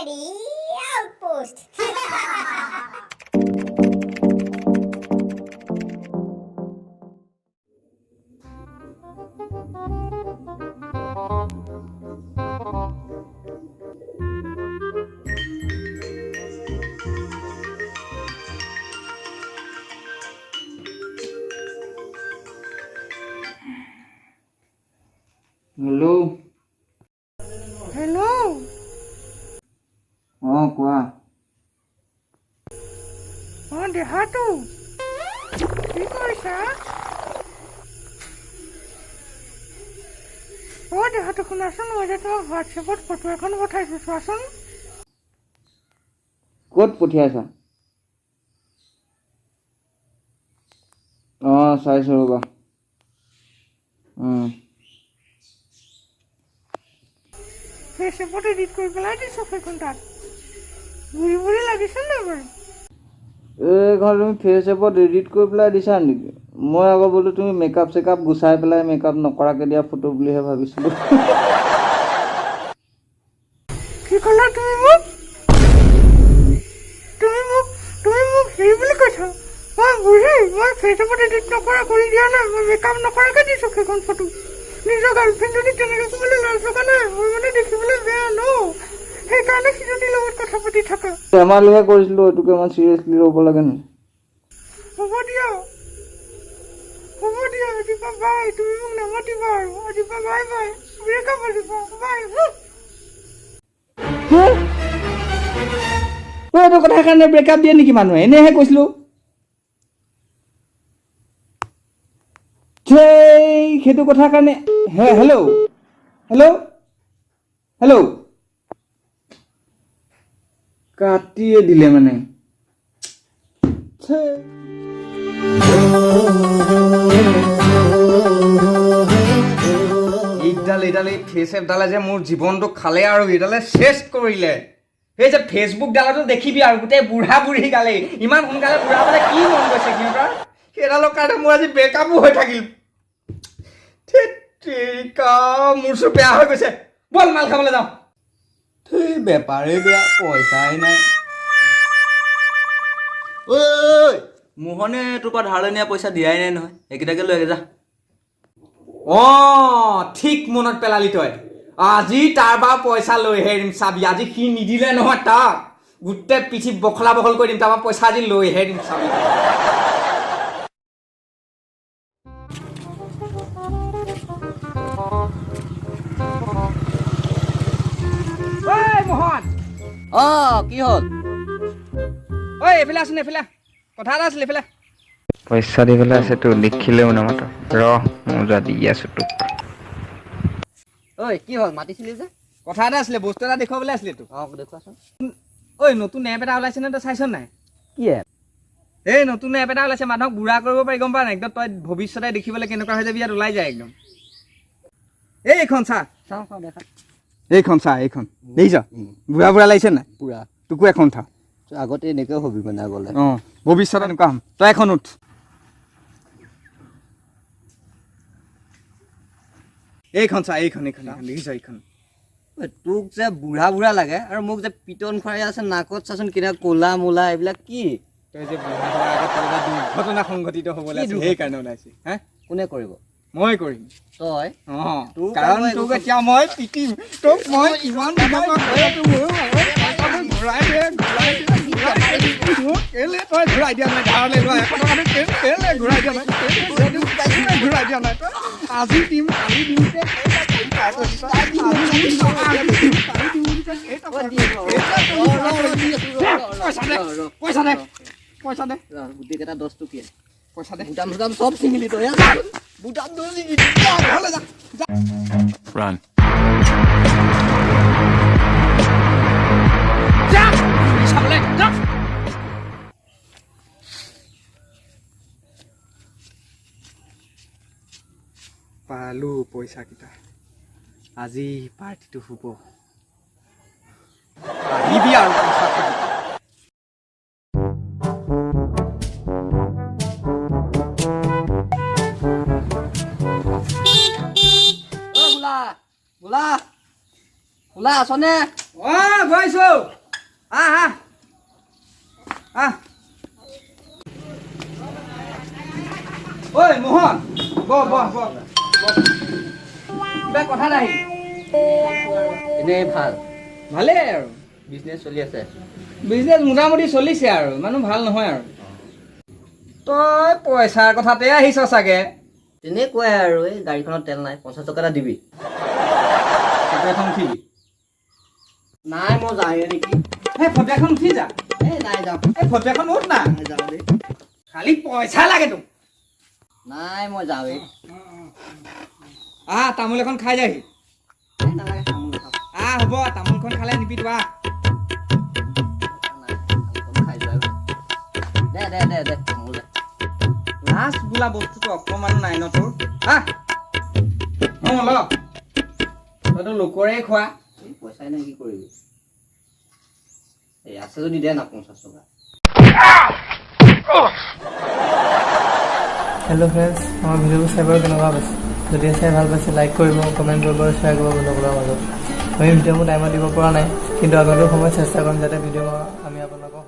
Comedy Outpost. Hello. Hello. কোৱা দেহাটো কি কৰিছা? দেহাটো শুনাচোন, মই যে তোমাক হোৱাটছএপত ফটো এখন পঠাইছো, চোৱাচোন। ক'ত পঠিয়াইছা? চাইছো ৰ'বা। ফেচবুকত এডিট কৰি পেলাই দিছো সেইখন তাত। বুঢ়ী বুঢ়ী লাগিছে নাই বাৰু? এইখন তুমি ফেচএপত এডিট কৰি পেলাই দিছা নেকি? মই আকৌ বোলো তুমি মেকআপ চেকআপ গুচাই পেলাই মেকআপ নকৰাকৈ দিয়া ফটো বুলিহে ভাবিছিলোঁ। কি ক'লা তুমি মোক? তুমি মোক হেৰি বুলি কৈছা? মই বুঢ়ী, মই ফেচবুকত এডিট নকৰা কৰি দিয়া নাই, মই মেকআপ নকৰাকৈ দিছো সেইখন ফটো। নিজৰ গাৰ্লফ্ৰেণ্ড যদি তেনেকৈ ক'বলৈ লাজ লগা নাই, মই মানে দেখিবলৈ বেয়া ন, সেইকাৰণে সিজনীৰ লগত কথা পাতি থাকা। ধেমালিহে কৰিছিলোঁ, এইটোকে মই চিৰিয়াছলি ল'ব লাগে নি? হ'ব দিয়া, আজিপা বাই। তুমি মোক নামাতিবা আৰু, আজিপা বাই বাই। ব্ৰেকআপ আজিপা, বাই। এইটো কথাৰ কাৰণে ব্ৰেকআপ দিয়ে নেকি মানুহে? এনেহে কৈছিলোঁ। সেইটো কথাৰ কাৰণে হেল্ল' কাটিয়ে দিলে মানে। এইডাল ফেচ এপডালে যে মোৰ জীৱনটো খালে আৰু এইডালে চেছ কৰিলে। সেই যে ফেচবুক ডালতো দেখিবি আৰু গোটেই বুঢ়া বুঢ়ী গালে ইমান সোনকালে বুঢ়া পালে কি মন গৈছে সিহঁতৰ? সেইডালৰ কাৰণে মোৰ আজি ব্ৰেকআপো হৈ থাকিল। মোৰ চব বেয়া হৈ গৈছে। বল মাল খাবলৈ যাওঁ। বেপাৰেই বেয়া, পইচাই নাই। ঐ মোহনে তোৰ পৰা ধাৰলৈ নিয়া পইচা দিয়াই নাই নহয়, এইকেইটাকে লৈ যা। ঠিক মনত পেলালি তই। আজি তাৰ পৰা পইচা লৈহে দিম চাবি। আজি সি নিদিলে নহয় তাক গোটেই পিঠি বখলা বখল কৰি দিম, তাৰ পৰা পইচা আজি লৈহে দিম চাবি। মোহন কি হ'ল? এইফালে আছোন, এইফালে কথা এটা আছিলে, এইফালে। পইচা দিবলৈ আছে তো, লিখিলেও নামাত মই যোৱা দি আছো তোক। কি হ'ল? মাতিছিলি যে? কথা এটা আছিলে, বস্তু এটা দেখুৱাবলৈ আছিলে তোক। দেখুৱাচোন। নতুন এপ এটা ওলাইছে নহয়, তই চাইছ নাই? কি এপ? এই নতুন এপ এটা ওলাইছে, মানুহক বুঢ়া কৰিব পাৰি, গম পাৱ নাই? একদম তই ভৱিষ্যতে দেখিবলৈ কেনেকুৱা হৈ যাবি, ইয়াত ওলাই যায় একদম। এইখন চা, চাওঁ দেখা। এইখন চা, এইখন দেখিছ? বুঢ়া বুঢ়া লাগিছে নাই? পুৰা। তোকো এখন উঠা। আগতে এনেকৈ হবি মানে আগলৈ। ভৱিষ্যতে এনেকুৱা হ'ম। তই এখন উঠ। এইখন চা, এইখন দেখিছ? এইখন তোক যে বুঢ়া বুঢ়া লাগে আৰু মোক যে পিটন খুৱাই আছে নাকত, চাচোন কেনেকুৱা ক'লা মোলা, এইবিলাক কি? তই যে বুঢ়া হোৱাৰ আগত দুৰ্ঘটনা সংঘটিত হ'বলৈ আছে, সেইকাৰণে ওলাইছে। কোনে কৰিব? মই কৰিম। তই? কাৰণ তোক এতিয়া মই পিটিম। তোক মই ইমান দিনৰ পৰা কৈ আছো, ঘূৰাই দে। কেলে তই ঘূৰাই দিয়া নাই? ধাৰলৈ লোৱা 100 টকাটো কেলে ঘূৰাই দিয়া নাই? ঘূৰাই দিয়া নাই তই? আজি দিম, কালি দিম। পইচা দে। গোটেইকেইটা 10 টকীয়া পইচা দে। বুটাম চুটাম চব ছিঙিলি তই। বুটাম Run. পালো পইচা কেইটা, আজি পাৰ্টিটো হ'ব। আহিবি আৰু পইচা খুজিবি। বোলা ওলা আছনে? অ' গৈছো আহ ঐ মোহন বহ কিবা কথা নাই এনেই ভাল ভালেই আৰু বিজনেছ চলি আছে। বিজনেছ মোটামুটি চলিছে আৰু ইমানো ভাল নহয় আৰু তই পইচাৰ কথাতে আহিছ চাগে তেনেকুৱাই আৰু এই গাড়ীখনত তেল নাই 50 টকা এটা দিবি। ফটো এখন উঠিবি নাই মই যাওঁৱে নেকি। সেই ফটো এখন উঠি যা এই নাই যাওঁ এই ফটো এখন উঠ না যাওঁ দেই। খালি পইচা লাগে তোক নাই মই যাওঁৱে। তামোল এখন খাই যাহি এই নালাগে তামোল নাখাওঁ। হ'ব তামোলখন খালে নিবি তো নাই তামোলখন খাই যোৱাই ভাল। দে তামোল দে। লাজ বোলা বস্তুটো অকণমানো নাই ন তোৰ ল তইতো লোকৰে খোৱা এই পইচাই নাই কি কৰিবি। এই আছে যদি দে না 50 টকা। হেল্ল' ফ্ৰেণ্ডছ, আমাৰ ভিডিঅ'বোৰ চাই বাৰু কেনেকুৱা পাইছে? যদি চাই ভাল পাইছে লাইক কৰিব, কমেণ্ট কৰিব আৰু শ্বেয়াৰ কৰিব বন্ধুসকলৰ মাজত। আমি ভিডিঅ'বোৰ টাইমত দিব পৰা নাই, কিন্তু আগন্তুক সময়ত চেষ্টা কৰিম যাতে ভিডিঅ' আমি আপোনালোকক